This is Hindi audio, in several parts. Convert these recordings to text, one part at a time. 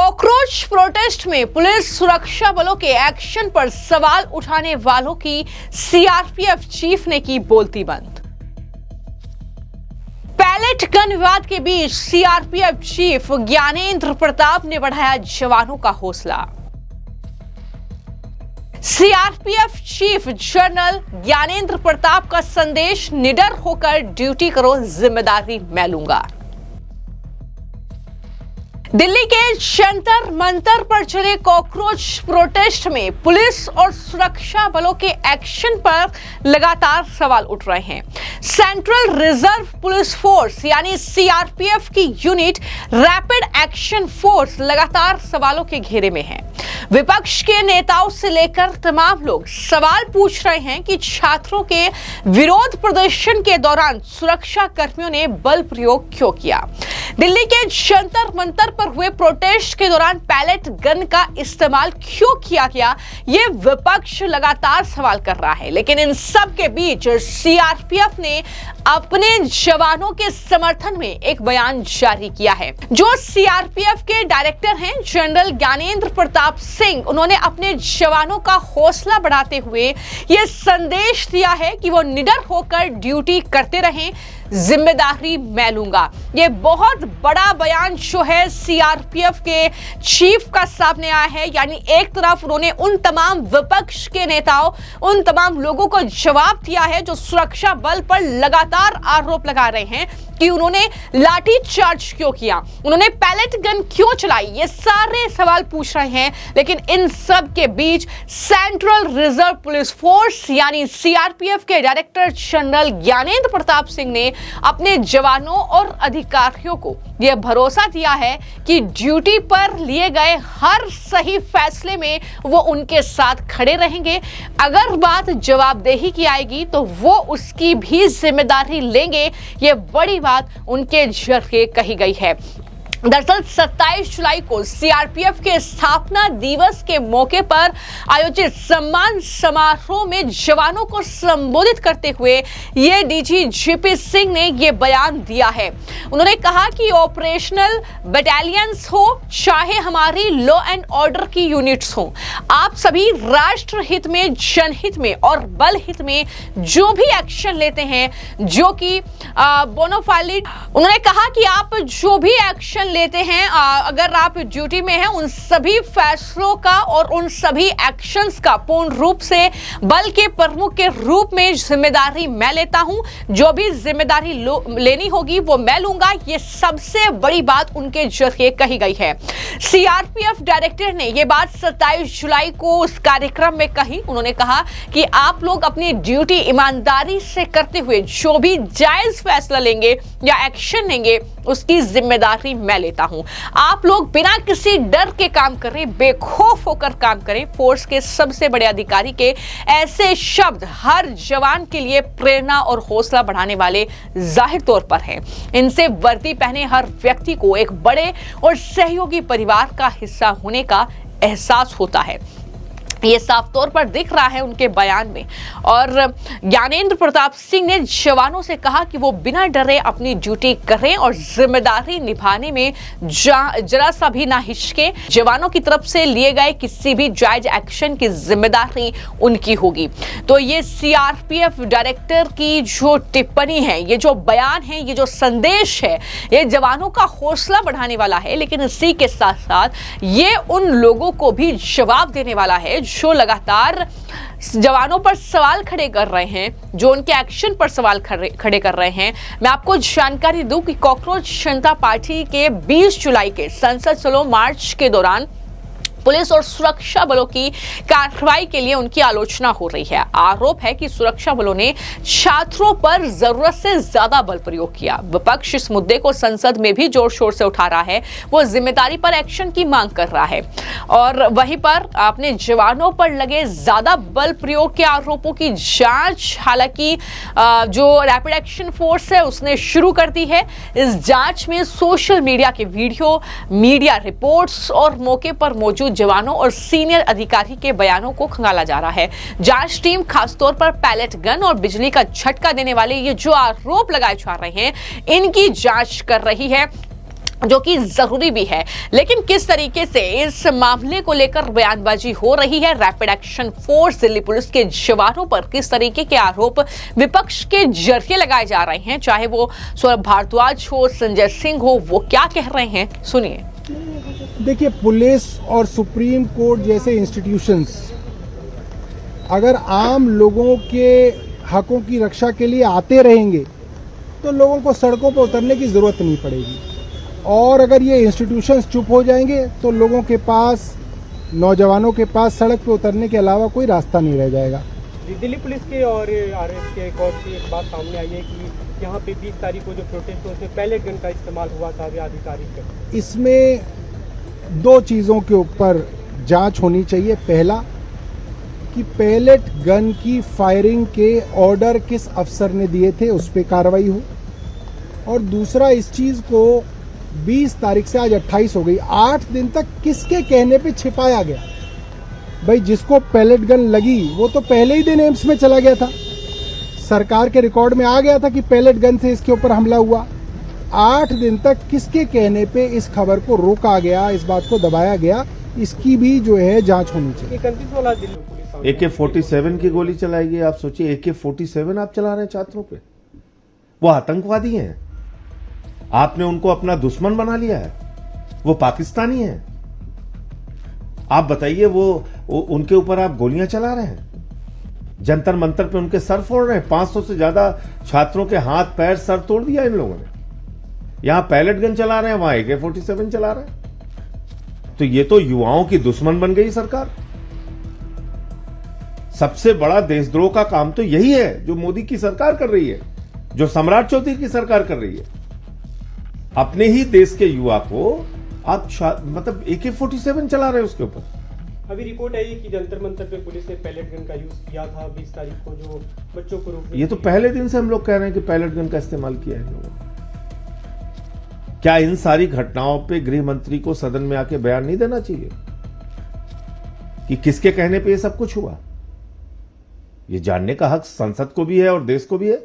कॉकरोच प्रोटेस्ट में पुलिस सुरक्षा बलों के एक्शन पर सवाल उठाने वालों की सीआरपीएफ चीफ ने की बोलती बंद। पैलेट गन विवाद के बीच सीआरपीएफ चीफ ज्ञानेंद्र प्रताप ने बढ़ाया जवानों का हौसला। CRPF chief general Gyanendra Pratap का संदेश, निडर होकर ड्यूटी करो, जिम्मेदारी मैं लूंगा। दिल्ली के जंतर मंतर पर चले कॉकरोच प्रोटेस्ट में पुलिस और सुरक्षा बलों के एक्शन पर लगातार सवाल उठ रहे हैं। सेंट्रल रिजर्व पुलिस फोर्स यानी सीआरपीएफ की यूनिट रैपिड एक्शन फोर्स लगातार सवालों के घेरे में है। विपक्ष के नेताओं से लेकर तमाम लोग सवाल पूछ रहे हैं कि छात्रों के विरोध प्रदर्शन के दौरान सुरक्षा कर्मियों ने बल प्रयोग क्यों किया। दिल्ली के जंतर मंतर पर हुए प्रोटेस्ट के दौरान पैलेट गन का इस्तेमाल क्यों किया गया, ये विपक्ष लगातार सवाल कर रहा है। लेकिन इन सब के बीच सीआरपीएफ ने अपने जवानों के समर्थन में एक बयान जारी किया है। जो सीआरपीएफ के डायरेक्टर हैं जनरल ज्ञानेंद्र प्रताप सिंह, उन्होंने अपने जवानों का हौसला बढ़ाते हुए ये संदेश दिया है कि वो निडर होकर ड्यूटी करते रहें, जिम्मेदारी मैं लूंगा। ये बहुत बड़ा बयान जो है सीआरपीएफ के चीफ का सामने आया है। यानी एक तरफ उन्होंने उन तमाम विपक्ष के नेताओं, उन तमाम लोगों को जवाब दिया है जो सुरक्षा बल पर लगातार आरोप लगा रहे हैं कि उन्होंने लाठी चार्ज क्यों किया, उन्होंने पैलेट गन क्यों चलाई, ये सारे सवाल पूछ रहे हैं। लेकिन इन सब के बीच सेंट्रल रिजर्व पुलिस फोर्स यानी सीआरपीएफ के डायरेक्टर जनरल ज्ञानेंद्र प्रताप सिंह ने अपने जवानों और अधिकारियों को यह भरोसा दिया है कि ड्यूटी पर लिए गए हर सही फैसले में वो उनके साथ खड़े रहेंगे। अगर बात जवाबदेही की आएगी तो वो उसकी भी जिम्मेदारी लेंगे। ये बड़ी बात उनके जरिए कही गई है। दरअसल 27 जुलाई को सीआरपीएफ के स्थापना दिवस के मौके पर आयोजित सम्मान समारोह में जवानों को संबोधित करते हुए ये डीजी जीपी सिंह ने ये बयान दिया है। उन्होंने कहा कि ऑपरेशनल बटालियंस हो चाहे हमारी लॉ एंड ऑर्डर की यूनिट्स हो, आप सभी राष्ट्र हित में, जनहित में और बल हित में जो भी एक्शन लेते हैं जो कि बोनाफाइड, उन्होंने कहा कि आप जो भी एक्शन लेते हैं, अगर आप ड्यूटी में हैं, उन सभी फैसलों का और उन सभी एक्शंस का पूर्ण रूप से बल के प्रमुख के रूप में जिम्मेदारी मैं लेता हूं। जो भी जिम्मेदारी लेनी होगी वो मैं लूंगा। ये सबसे बड़ी बात उनके जरिए कही गई है। सीआरपीएफ डायरेक्टर ने यह बात 27 जुलाई को उस कार्यक्रम में कही। उन्होंने कहा कि आप लोग अपनी ड्यूटी ईमानदारी से करते हुए जो भी जायज फैसला लेंगे या एक्शन लेंगे उसकी जिम्मेदारी मैं लेता हूं। आप लोग बिना किसी डर के काम करें, बेखौफ होकर काम करें। फोर्स के सबसे बड़े अधिकारी के ऐसे शब्द हर जवान के लिए प्रेरणा और हौसला बढ़ाने वाले जाहिर तौर पर हैं। इनसे वर्दी पहने हर व्यक्ति को एक बड़े और सहयोगी परिवार का हिस्सा होने का एहसास होता है। ये साफ तौर पर दिख रहा है उनके बयान में। और ज्ञानेंद्र प्रताप सिंह ने जवानों से कहा कि वो बिना डरे अपनी ड्यूटी करें और जिम्मेदारी निभाने में जरा सा भी ना हिचके। जवानों की तरफ से लिए गए किसी भी जायज एक्शन की जिम्मेदारी उनकी होगी। तो ये सीआरपीएफ डायरेक्टर की जो टिप्पणी है, ये जो बयान है, ये जो संदेश है, ये जवानों का हौसला बढ़ाने वाला है। लेकिन इसी के साथ साथ ये उन लोगों को भी जवाब देने वाला है जो लगातार जवानों पर सवाल खड़े कर रहे हैं, जो उनके एक्शन पर सवाल खड़े कर रहे हैं। मैं आपको जानकारी दूं कि कॉकरोच जनता पार्टी के 20 जुलाई के संसद चलो मार्च के दौरान पुलिस और सुरक्षा बलों की कार्रवाई के लिए उनकी आलोचना हो रही है। आरोप है कि सुरक्षा बलों ने छात्रों पर जरूरत से ज्यादा बल प्रयोग किया। विपक्ष इस मुद्दे को संसद में भी जोर शोर से उठा रहा है। वो जिम्मेदारी पर एक्शन की मांग कर रहा है और वहीं पर अपने जवानों पर लगे ज्यादा बल प्रयोग के आरोपों की जांच हालांकि जो रैपिड एक्शन फोर्स है उसने शुरू कर दी है। इस जांच में सोशल मीडिया के वीडियो, मीडिया रिपोर्ट्स और मौके पर मौजूद जवानों और सीनियर अधिकारी के बयानों को खंगाला जा रहा है। जांच टीम खासतौर पर पैलेट गन और बिजली का झटका देने वाले ये जो आरोप लगाए जा रहे हैं, इनकी जांच कर रही है। जो कि जरूरी भी है। लेकिन किस तरीके से इस मामले को लेकर बयानबाजी हो रही है, rapid action force Delhi police के जवानों पर किस तरीके के आरोप विपक्ष के जरिए लगाए जा रहे हैं, चाहे वो सौरभ भारद्वाज हो, संजय सिंह हो, वो क्या कह रहे हैं, सुनिए। देखिए, पुलिस और सुप्रीम कोर्ट जैसे इंस्टीट्यूशंस अगर आम लोगों के हकों की रक्षा के लिए आते रहेंगे तो लोगों को सड़कों पर उतरने की जरूरत नहीं पड़ेगी। और अगर ये इंस्टीट्यूशंस चुप हो जाएंगे तो लोगों के पास, नौजवानों के पास सड़क पे उतरने के अलावा कोई रास्ता नहीं रह जाएगा। दिल्ली पुलिस के और आरएएफ के एक और एक बात सामने आई है कि यहाँ पे 20 तारीख को जो प्रोटेस्ट हुआ उसमें पैलेट गन का इस्तेमाल हुआ था अधिकारिक। इसमें दो चीज़ों के ऊपर जांच होनी चाहिए। पहला कि पैलेट गन की फायरिंग के ऑर्डर किस अफसर ने दिए थे, उस पर कार्रवाई हो। और दूसरा, इस चीज़ को 20 तारीख से आज 28 हो गई, 8 दिन तक किसके कहने पे छिपाया गया। भाई, जिसको पैलेट गन लगी वो तो पहले ही दिन एम्स में चला गया था, सरकार के रिकॉर्ड में आ गया था कि पैलेट गन से इसके ऊपर हमला हुआ। 8 दिन तक किसके कहने पे इस खबर को रोका गया, इस बात को दबाया गया, इसकी भी जो है जांच होनी चाहिए। AK-47 की गोली चलाएगी, आप सोचिए AK-47 आप चला रहे हैं छात्रों पे। वो आतंकवादी हैं, आपने उनको अपना दुश्मन बना लिया है, वो पाकिस्तानी हैं। आप बताइए, वो उनके ऊपर आप गोलियां चला रहे हैं, जंतर मंतर पे उनके सर फोड़ रहे हैं। 500 से ज्यादा छात्रों के हाथ पैर सर तोड़ दिया इन लोगों ने। यहां पैलेट गन चला रहे हैं, वहां AK-47 चला रहे हैं। तो ये तो युवाओं की दुश्मन बन गई सरकार। सबसे बड़ा देशद्रोह का काम तो यही है जो मोदी की सरकार कर रही है, जो सम्राट चौधरी की सरकार कर रही है। अपने ही देश के युवा को आप मतलब AK-47 चला रहे हैं उसके ऊपर। अभी रिपोर्ट आई है कि जंतर मंतर पे पुलिस ने पैलेट गन का यूज किया था 20 तारीख को, जो बच्चों को रोकने। ये तो पहले दिन से हम लोग कह रहे हैं कि पैलेट गन का इस्तेमाल किया है इन लोगों ने। क्या इन सारी घटनाओं पे गृह मंत्री को सदन में आके बयान नहीं देना चाहिए कि किसके कहने पे ये सब कुछ हुआ? ये जानने का हक संसद को भी है और देश को भी है।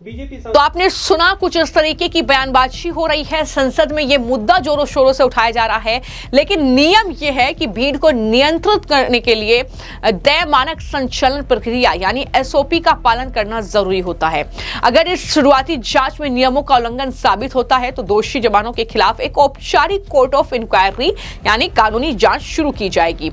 बीजेपी तो आपने सुना, कुछ इस तरीके की बयानबाजी हो रही है। संसद में यह मुद्दा जोरों शोरों से उठाया जा रहा है, लेकिन नियम यह है कि भीड़ को नियंत्रित करने के लिए तय मानक संचालन प्रक्रिया यानी SOP का पालन करना जरूरी होता है। अगर इस शुरुआती जांच में नियमों का उल्लंघन साबित होता है तो दोषी जवानों के खिलाफ एक औपचारिक कोर्ट ऑफ इंक्वायरी यानी कानूनी जांच शुरू की जाएगी।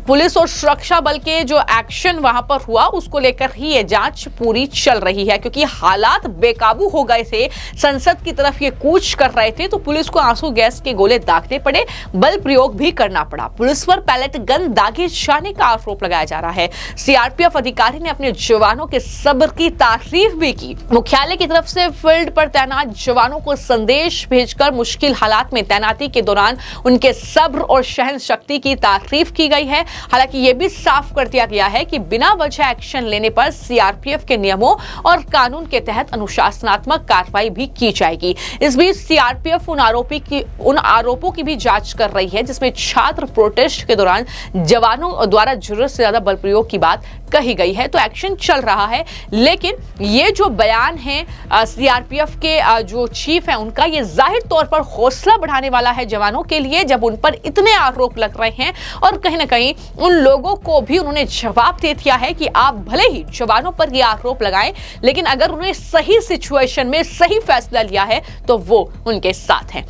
पुलिस और सुरक्षा बल के जो एक्शन वहां पर हुआ उसको लेकर ही यह जांच पूरी चल रही है, क्योंकि हालात बेकाबू हो गए थे, संसद की तरफ ये कूच कर रहे थे तो पुलिस को आंसू गैस के गोले दागने पड़े, बल प्रयोग भी करना पड़ा। पुलिस पर पैलेट गन दागे जाने का आरोप लगाया जा रहा है। CRPF अधिकारी ने अपने जवानों के सब्र की तारीफ भी की। मुख्यालय की तरफ से फील्ड पर तैनात जवानों को संदेश भेजकर मुश्किल हालात में तैनाती के दौरान उनके सब्र और सहन शक्ति की तारीफ की गई है। हालांकि यह भी साफ कर दिया गया है कि बिना वजह एक्शन लेने पर CRPF के नियमों और कानून के तहत अनुशासनात्मक कार्रवाई भी की जाएगी। इस बीच CRPF उन आरोपों की भी जांच कर रही है जिसमें छात्र प्रोटेस्ट के दौरान जवानों द्वारा जरूरत से ज्यादा बल प्रयोग की बात कही गई है। तो एक्शन चल रहा है, लेकिन ये जो बयान है CRPF के जो चीफ है उनका, ये जाहिर तौर पर हौसला बढ़ाने वाला है जवानों के लिए, जब उन पर इतने आरोप लग रहे हैं। और कहीं ना कहीं उन लोगों को भी उन्होंने जवाब दे दिया है कि आप भले ही जवानों पर ये आरोप लगाएं, लेकिन अगर उन्हें सही सिचुएशन में सही फैसला लिया है तो वो उनके साथ हैं।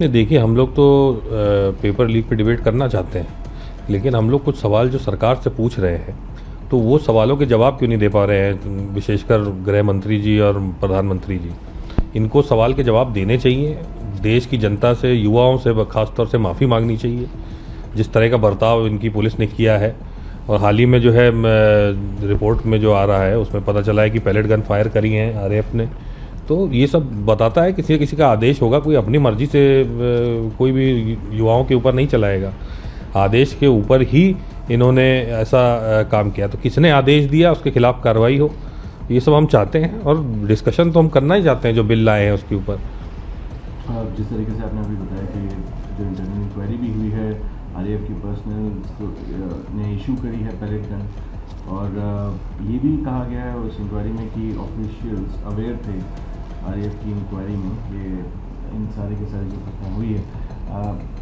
नहीं, देखिए, हम लोग तो पेपर लीक पे डिबेट करना चाहते हैं, लेकिन हम लोग कुछ सवाल जो सरकार से पूछ रहे हैं तो वो सवालों के जवाब क्यों नहीं दे पा रहे हैं, विशेषकर गृह मंत्री जी और प्रधानमंत्री जी। इनको सवाल के जवाब देने चाहिए। देश की जनता से, युवाओं से खासतौर से माफ़ी मांगनी चाहिए जिस तरह का बर्ताव इनकी पुलिस ने किया है। और हाल ही में जो है रिपोर्ट में जो आ रहा है उसमें पता चला है कि पैलेट गन फायर करी हैं RAF ने। तो ये सब बताता है किसी किसी का आदेश होगा, कोई अपनी मर्जी से कोई भी युवाओं के ऊपर नहीं चलाएगा। आदेश के ऊपर ही इन्होंने ऐसा काम किया, तो किसने आदेश दिया उसके खिलाफ कार्रवाई हो, ये सब हम चाहते हैं। और डिस्कशन तो हम करना ही चाहते हैं जो बिल लाए हैं उसके ऊपर। जिस तरीके से आपने अभी बताया कि जो इंटरनल इंक्वायरी भी हुई है, RAF की पर्सनल ने इशू करी है पैलेट गन, और ये भी कहा गया है उस इंक्वायरी में कि ऑफिशियल्स अवेयर थे RAF की इंक्वायरी में ये इन सारे के सारे जो घटना हुई है,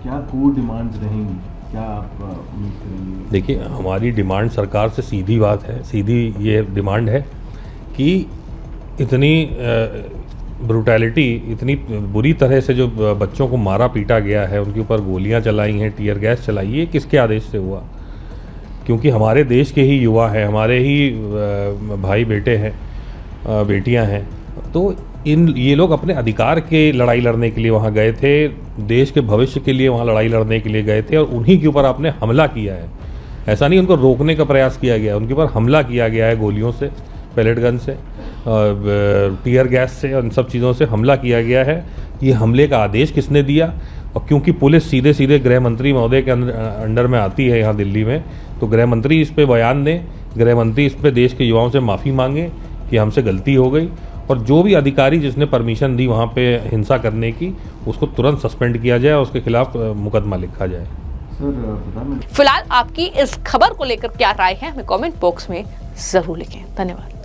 क्या कोर डिमांड्स रहेंगी, क्या आप उम्मीद करेंगे? देखिए, हमारी डिमांड सरकार से सीधी बात है, सीधी ये डिमांड है कि इतनी ब्रूटैलिटी, इतनी बुरी तरह से जो बच्चों को मारा पीटा गया है, उनके ऊपर गोलियां चलाई हैं, टीयर गैस चलाई, ये किसके आदेश से हुआ? क्योंकि हमारे देश के ही युवा हैं, हमारे ही भाई बेटे हैं, बेटियां हैं, तो ये लोग अपने अधिकार के लड़ाई लड़ने के लिए वहाँ गए थे, देश के भविष्य के लिए वहाँ लड़ाई लड़ने के लिए गए थे, और उन्हीं के ऊपर आपने हमला किया है। ऐसा नहीं उनको रोकने का प्रयास किया गया, उनके ऊपर हमला किया गया है, गोलियों से, पैलेट गन से, टीयर गैस से, उन सब चीज़ों से हमला किया गया है। ये हमले का आदेश किसने दिया? और क्योंकि पुलिस सीधे सीधे गृह मंत्री महोदय के अंडर में आती है यहाँ दिल्ली में, तो गृह मंत्री इस पर बयान दें, गृह मंत्री इस पर देश के युवाओं से माफ़ी मांगे कि हमसे गलती हो गई, और जो भी अधिकारी जिसने परमिशन दी वहाँ पे हिंसा करने की, उसको तुरंत सस्पेंड किया जाए और उसके खिलाफ मुकदमा लिखा जाए। सर, फिलहाल आपकी इस खबर को लेकर क्या राय है, हमें कमेंट बॉक्स में जरूर लिखें। धन्यवाद।